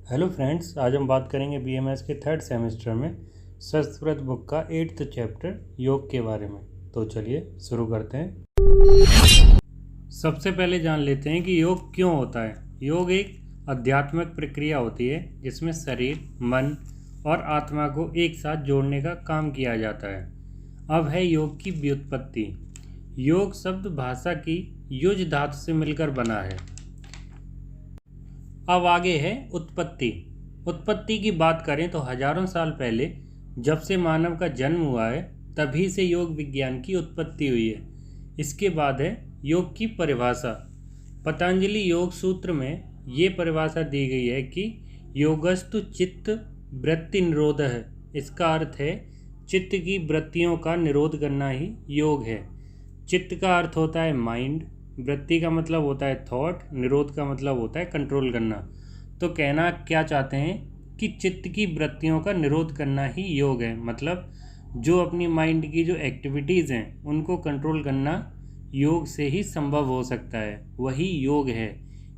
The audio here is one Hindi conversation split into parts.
हेलो फ्रेंड्स, आज हम बात करेंगे बीएमएस के थर्ड सेमेस्टर में संस्कृत बुक का 8th चैप्टर योग के बारे में। तो चलिए शुरू करते हैं। सबसे पहले जान लेते हैं कि योग क्यों होता है। योग एक आध्यात्मिक प्रक्रिया होती है जिसमें शरीर, मन और आत्मा को एक साथ जोड़ने का काम किया जाता है। अब है योग की व्युत्पत्ति। योग शब्द भाषा की युज धातु से मिलकर बना है। अब आगे है उत्पत्ति। उत्पत्ति की बात करें तो हजारों साल पहले जब से मानव का जन्म हुआ है तभी से योग विज्ञान की उत्पत्ति हुई है। इसके बाद है योग की परिभाषा। पतंजलि योग सूत्र में ये परिभाषा दी गई है कि योगस्तु चित्त वृत्ति निरोध है। इसका अर्थ है चित्त की वृत्तियों का निरोध करना ही योग है। चित्त का अर्थ होता है माइंड, वृत्ति का मतलब होता है थॉट, निरोध का मतलब होता है कंट्रोल करना। तो कहना क्या चाहते हैं कि चित्त की वृत्तियों का निरोध करना ही योग है। मतलब जो अपनी माइंड की जो एक्टिविटीज़ हैं उनको कंट्रोल करना योग से ही संभव हो सकता है, वही योग है।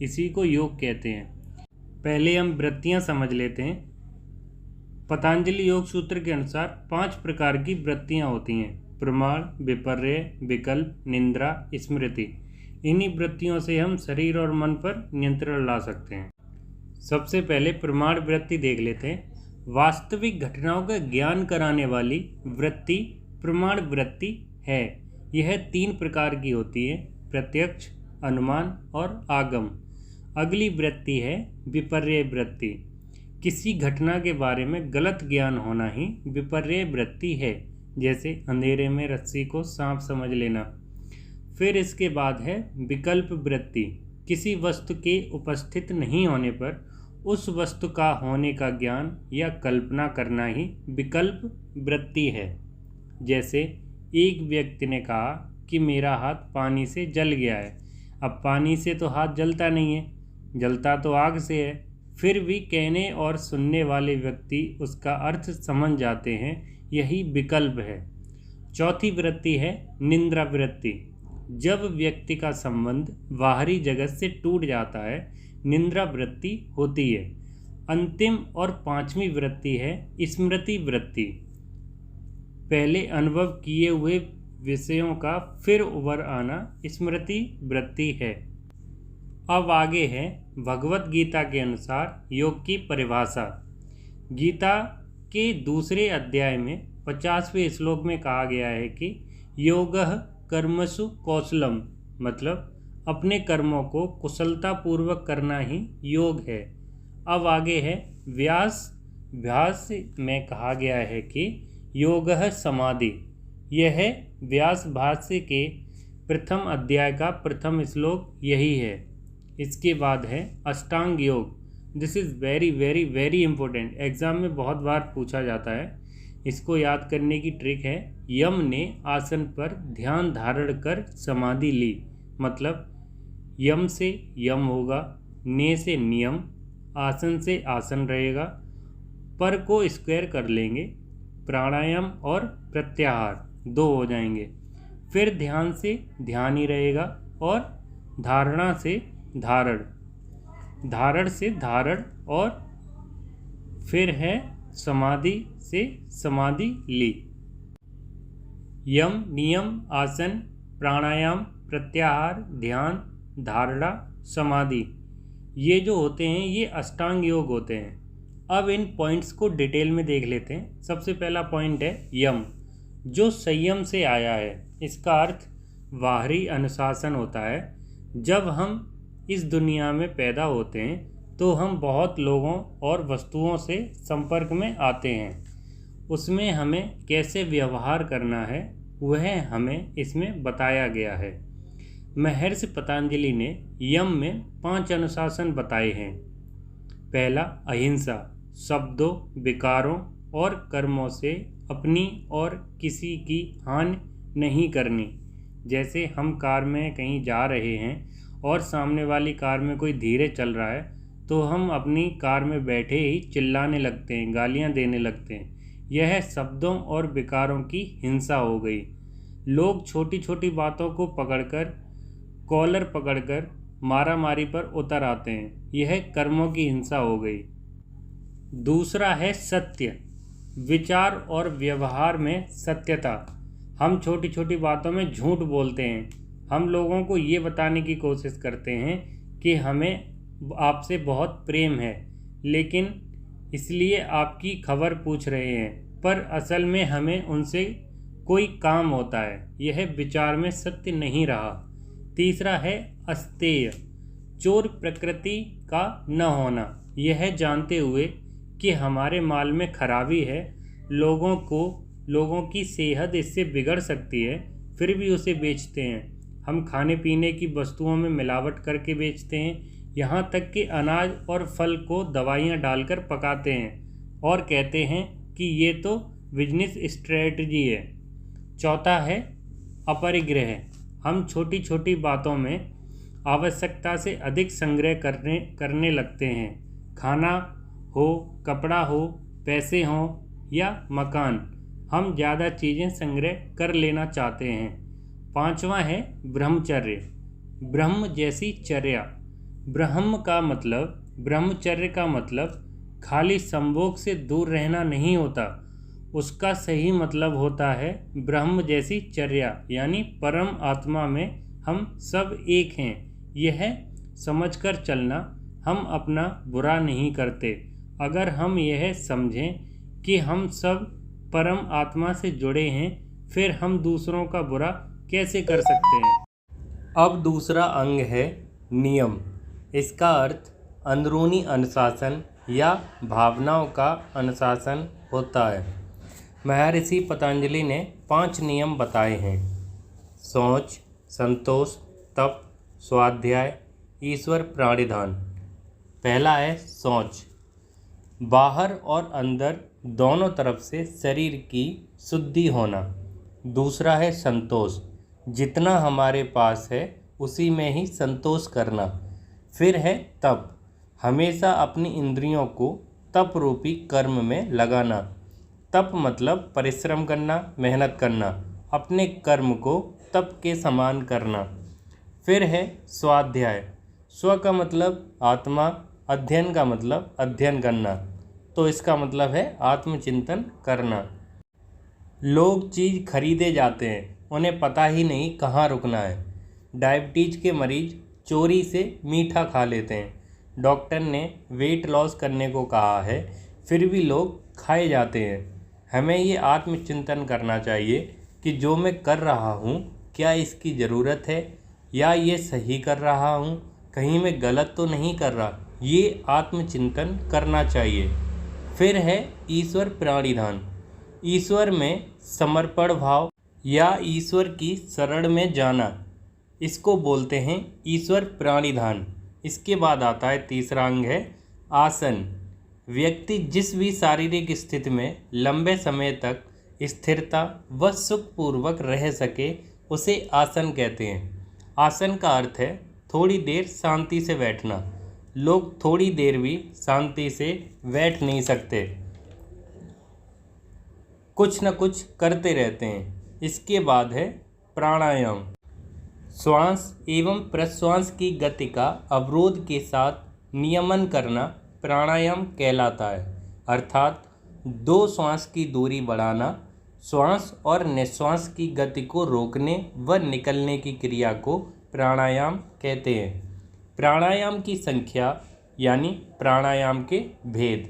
इसी को योग कहते हैं। पहले हम वृत्तियां समझ लेते हैं। पतंजलि योग सूत्र के अनुसार 5 प्रकार की वृत्तियां होती हैं: प्रमाण, विपर्य, विकल्प, निद्रा, स्मृति। इन्हीं वृत्तियों से हम शरीर और मन पर नियंत्रण ला सकते हैं। सबसे पहले प्रमाण वृत्ति देख लेते हैं। वास्तविक घटनाओं का ज्ञान कराने वाली वृत्ति प्रमाण वृत्ति है। यह 3 प्रकार की होती है: प्रत्यक्ष, अनुमान और आगम। अगली वृत्ति है विपर्य वृत्ति। किसी घटना के बारे में गलत ज्ञान होना ही विपर्य वृत्ति है, जैसे अंधेरे में रस्सी को सांप समझ लेना। फिर इसके बाद है विकल्प वृत्ति। किसी वस्तु के उपस्थित नहीं होने पर उस वस्तु का होने का ज्ञान या कल्पना करना ही विकल्प वृत्ति है। जैसे एक व्यक्ति ने कहा कि मेरा हाथ पानी से जल गया है। अब पानी से तो हाथ जलता नहीं है, जलता तो आग से है। फिर भी कहने और सुनने वाले व्यक्ति उसका अर्थ समझ जाते हैं, यही विकल्प है। चौथी वृत्ति है निद्रा वृत्ति। जब व्यक्ति का संबंध बाहरी जगत से टूट जाता है, निद्रा वृत्ति होती है। अंतिम और 5वीं वृत्ति है स्मृति वृत्ति। पहले अनुभव किए हुए विषयों का फिर उभर आना स्मृति वृत्ति है। अब आगे है भगवत गीता के अनुसार योग की परिभाषा। गीता के दूसरे अध्याय में 50वें श्लोक में कहा गया है कि योगः कर्मसु कौशलम, मतलब अपने कर्मों को कुशलता पूर्वक करना ही योग है। अब आगे है व्यास में कहा गया है कि योगः समाधि। यह है व्यास भाष्य के प्रथम अध्याय का प्रथम श्लोक यही है। इसके बाद है अष्टांग योग। This is very very very important, exam में बहुत बार पूछा जाता है। इसको याद करने की ट्रिक है, यम ने आसन पर ध्यान धारण कर समाधि ली। मतलब यम से यम होगा, ने से नियम, आसन से आसन रहेगा, पर को स्क्वायर कर लेंगे, प्राणायाम और प्रत्याहार 2 हो जाएंगे। फिर ध्यान से ध्यान ही रहेगा और धारणा से धारण, धारण से धारण, और फिर है समाधि से समाधि ली। यम, नियम, आसन, प्राणायाम, प्रत्याहार, ध्यान, धारणा, समाधि, ये जो होते हैं ये अष्टांग योग होते हैं। अब इन पॉइंट्स को डिटेल में देख लेते हैं। सबसे पहला पॉइंट है यम, जो संयम से आया है। इसका अर्थ बाहरी अनुशासन होता है। जब हम इस दुनिया में पैदा होते हैं तो हम बहुत लोगों और वस्तुओं से संपर्क में आते हैं। उसमें हमें कैसे व्यवहार करना है वह हमें इसमें बताया गया है। महर्षि पतंजलि ने यम में 5 अनुशासन बताए हैं। पहला अहिंसा, शब्दों, विकारों और कर्मों से अपनी और किसी की हानि नहीं करनी। जैसे हम कार में कहीं जा रहे हैं और सामने वाली कार में कोई धीरे चल रहा है तो हम अपनी कार में बैठे ही चिल्लाने लगते हैं, गालियां देने लगते हैं। यह शब्दों और विकारों की हिंसा हो गई। लोग छोटी छोटी बातों को पकड़कर, कॉलर पकड़कर मारामारी पर उतर आते हैं। यह कर्मों की हिंसा हो गई। दूसरा है सत्य, विचार और व्यवहार में सत्यता। हम छोटी छोटी बातों में झूठ बोलते हैं। हम लोगों को ये बताने की कोशिश करते हैं कि हमें आपसे बहुत प्रेम है, लेकिन इसलिए आपकी खबर पूछ रहे हैं, पर असल में हमें उनसे कोई काम होता है। यह विचार में सत्य नहीं रहा। तीसरा है अस्तेय, चोर प्रकृति का न होना। यह जानते हुए कि हमारे माल में खराबी है, लोगों की सेहत इससे बिगड़ सकती है, फिर भी उसे बेचते हैं। हम खाने पीने की वस्तुओं में मिलावट करके बेचते हैं, यहाँ तक कि अनाज और फल को दवाइयाँ डालकर पकाते हैं और कहते हैं कि ये तो बिजनेस स्ट्रेटजी है। चौथा है अपरिग्रह। हम छोटी छोटी बातों में आवश्यकता से अधिक संग्रह करने लगते हैं। खाना हो, कपड़ा हो, पैसे हों या मकान, हम ज़्यादा चीज़ें संग्रह कर लेना चाहते हैं। पांचवा है ब्रह्मचर्य, ब्रह्म जैसी चर्या। ब्रह्मचर्य का मतलब खाली संभोग से दूर रहना नहीं होता। उसका सही मतलब होता है ब्रह्म जैसी चर्या, यानी परम आत्मा में हम सब एक हैं। यह समझकर चलना, हम अपना बुरा नहीं करते। अगर हम यह समझें कि हम सब परम आत्मा से जुड़े हैं, फिर हम दूसरों का बुरा कैसे कर सकते हैं। अब दूसरा अंग है नियम। इसका अर्थ अंदरूनी अनुशासन या भावनाओं का अनुशासन होता है। महर्षि पतंजलि ने 5 नियम बताए हैं: शौच, संतोष, तप, स्वाध्याय, ईश्वर प्राणिधान। पहला है शौच, बाहर और अंदर दोनों तरफ से शरीर की शुद्धि होना। दूसरा है संतोष, जितना हमारे पास है उसी में ही संतोष करना। फिर है तप, हमेशा अपनी इंद्रियों को तप रूपी कर्म में लगाना। तप मतलब परिश्रम करना, मेहनत करना, अपने कर्म को तप के समान करना। फिर है स्वाध्याय, स्व का मतलब आत्मा, अध्ययन का मतलब अध्ययन करना, तो इसका मतलब है आत्मचिंतन करना। लोग चीज़ खरीदे जाते हैं, उन्हें पता ही नहीं कहाँ रुकना है। डायबिटीज के मरीज चोरी से मीठा खा लेते हैं। डॉक्टर ने वेट लॉस करने को कहा है, फिर भी लोग खाए जाते हैं। हमें ये आत्मचिंतन करना चाहिए कि जो मैं कर रहा हूँ, क्या इसकी ज़रूरत है या ये सही कर रहा हूँ, कहीं मैं गलत तो नहीं कर रहा। ये आत्मचिंतन करना चाहिए। फिर है ईश्वर प्राणिधान, ईश्वर में समर्पण भाव या ईश्वर की शरण में जाना, इसको बोलते हैं ईश्वर प्राणिधान। इसके बाद आता है तीसरा अंग है आसन। व्यक्ति जिस भी शारीरिक स्थिति में लंबे समय तक स्थिरता व सुखपूर्वक रह सके, उसे आसन कहते हैं। आसन का अर्थ है थोड़ी देर शांति से बैठना। लोग थोड़ी देर भी शांति से बैठ नहीं सकते, कुछ न कुछ करते रहते हैं। इसके बाद है प्राणायाम, श्वास एवं प्रश्वास की गति का अवरोध के साथ नियमन करना प्राणायाम कहलाता है। अर्थात 2 श्वास की दूरी बढ़ाना, श्वास और निश्वास की गति को रोकने व निकलने की क्रिया को प्राणायाम कहते हैं। प्राणायाम की संख्या यानी प्राणायाम के भेद।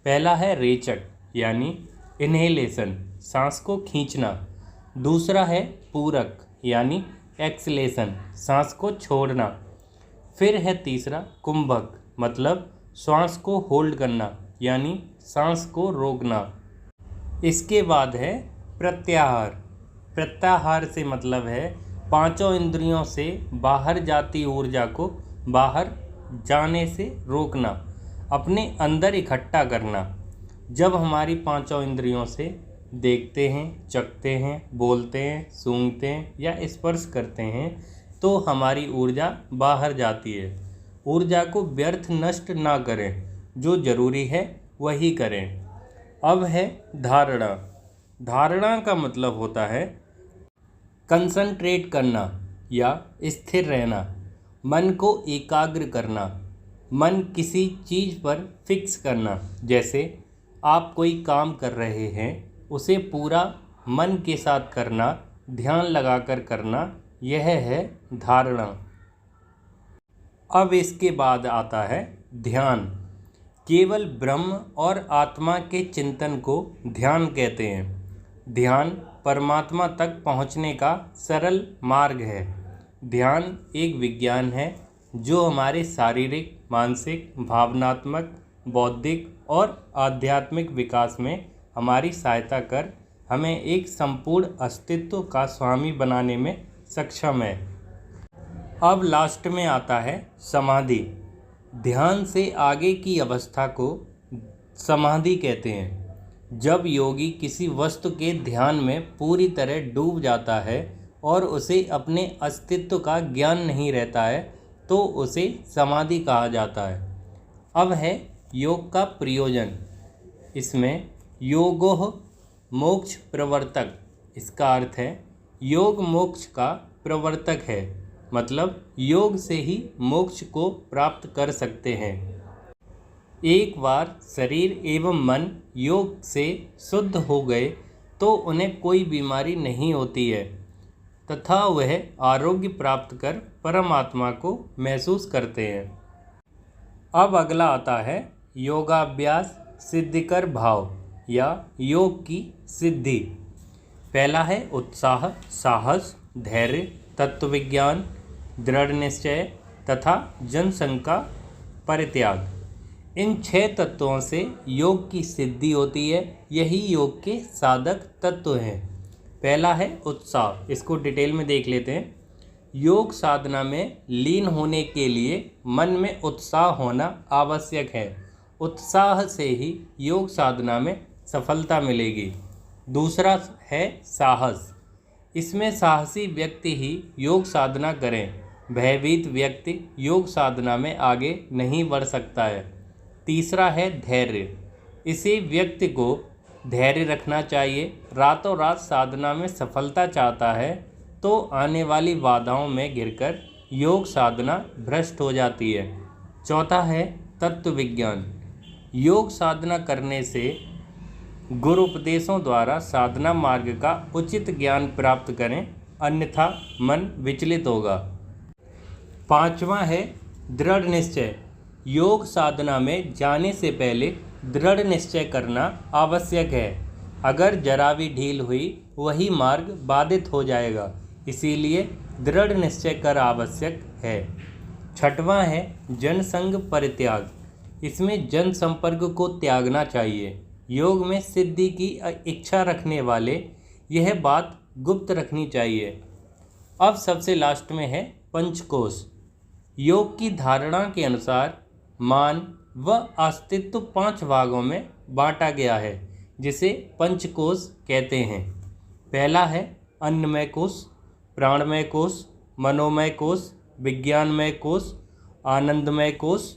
पहला है रेचक यानी इन्हेलेशन, सांस को खींचना। दूसरा है पूरक यानी एक्सलेशन, सांस को छोड़ना। फिर है तीसरा कुंभक, मतलब श्वास को होल्ड करना यानी सांस को रोकना। इसके बाद है प्रत्याहार। प्रत्याहार से मतलब है 5 इंद्रियों से बाहर जाती ऊर्जा को बाहर जाने से रोकना, अपने अंदर इकट्ठा करना। जब हमारी 5 इंद्रियों से देखते हैं, चखते हैं, बोलते हैं, सूंघते हैं या स्पर्श करते हैं, तो हमारी ऊर्जा बाहर जाती है। ऊर्जा को व्यर्थ नष्ट ना करें, जो जरूरी है वही करें। अब है धारणा। धारणा का मतलब होता है कंसंट्रेट करना या स्थिर रहना, मन को एकाग्र करना। मन किसी चीज़ पर फिक्स करना, जैसे आप कोई काम कर रहे हैं उसे पूरा मन के साथ करना, ध्यान लगाकर करना, यह है धारणा। अब इसके बाद आता है ध्यान। केवल ब्रह्म और आत्मा के चिंतन को ध्यान कहते हैं। ध्यान परमात्मा तक पहुँचने का सरल मार्ग है। ध्यान एक विज्ञान है जो हमारे शारीरिक, मानसिक, भावनात्मक, बौद्धिक और आध्यात्मिक विकास में हमारी सहायता कर हमें एक संपूर्ण अस्तित्व का स्वामी बनाने में सक्षम है। अब लास्ट में आता है समाधि। ध्यान से आगे की अवस्था को समाधि कहते हैं। जब योगी किसी वस्तु के ध्यान में पूरी तरह डूब जाता है और उसे अपने अस्तित्व का ज्ञान नहीं रहता है तो उसे समाधि कहा जाता है। अब है योग का प्रयोजन। इसमें योगोः मोक्ष प्रवर्तक, इसका अर्थ है योग मोक्ष का प्रवर्तक है, मतलब योग से ही मोक्ष को प्राप्त कर सकते हैं। एक बार शरीर एवं मन योग से शुद्ध हो गए तो उन्हें कोई बीमारी नहीं होती है तथा वह आरोग्य प्राप्त कर परमात्मा को महसूस करते हैं। अब अगला आता है योगाभ्यास सिद्धिकर भाव या योग की सिद्धि। पहला है उत्साह, साहस, धैर्य, तत्वविज्ञान, दृढ़ निश्चय तथा जनसंग परित्याग। इन 6 तत्वों से योग की सिद्धि होती है। यही योग के साधक तत्व हैं। पहला है उत्साह, इसको डिटेल में देख लेते हैं। योग साधना में लीन होने के लिए मन में उत्साह होना आवश्यक है। उत्साह से ही योग साधना में सफलता मिलेगी। दूसरा है साहस। इसमें साहसी व्यक्ति ही योग साधना करें। भयभीत व्यक्ति योग साधना में आगे नहीं बढ़ सकता है। तीसरा है धैर्य। इसी व्यक्ति को धैर्य रखना चाहिए। रातों रात साधना में सफलता चाहता है तो आने वाली बाधाओं में गिरकर योग साधना भ्रष्ट हो जाती है। चौथा है तत्व विज्ञान। योग साधना करने से गुरु उपदेशों द्वारा साधना मार्ग का उचित ज्ञान प्राप्त करें, अन्यथा मन विचलित होगा। पांचवा है दृढ़ निश्चय। योग साधना में जाने से पहले दृढ़ निश्चय करना आवश्यक है। अगर जरा भी ढील हुई वही मार्ग बाधित हो जाएगा, इसीलिए दृढ़ निश्चय कर आवश्यक है। छठवां है जनसंग परित्याग। इसमें जन संपर्क को त्यागना चाहिए। योग में सिद्धि की इच्छा रखने वाले यह बात गुप्त रखनी चाहिए। अब सबसे लास्ट में है पंचकोश। योग की धारणा के अनुसार मान व अस्तित्व 5 भागों में बांटा गया है, जिसे पंचकोश कहते हैं। पहला है अन्नमय कोश, प्राणमय कोश, मनोमय कोश, विज्ञानमय कोश, आनंदमय कोश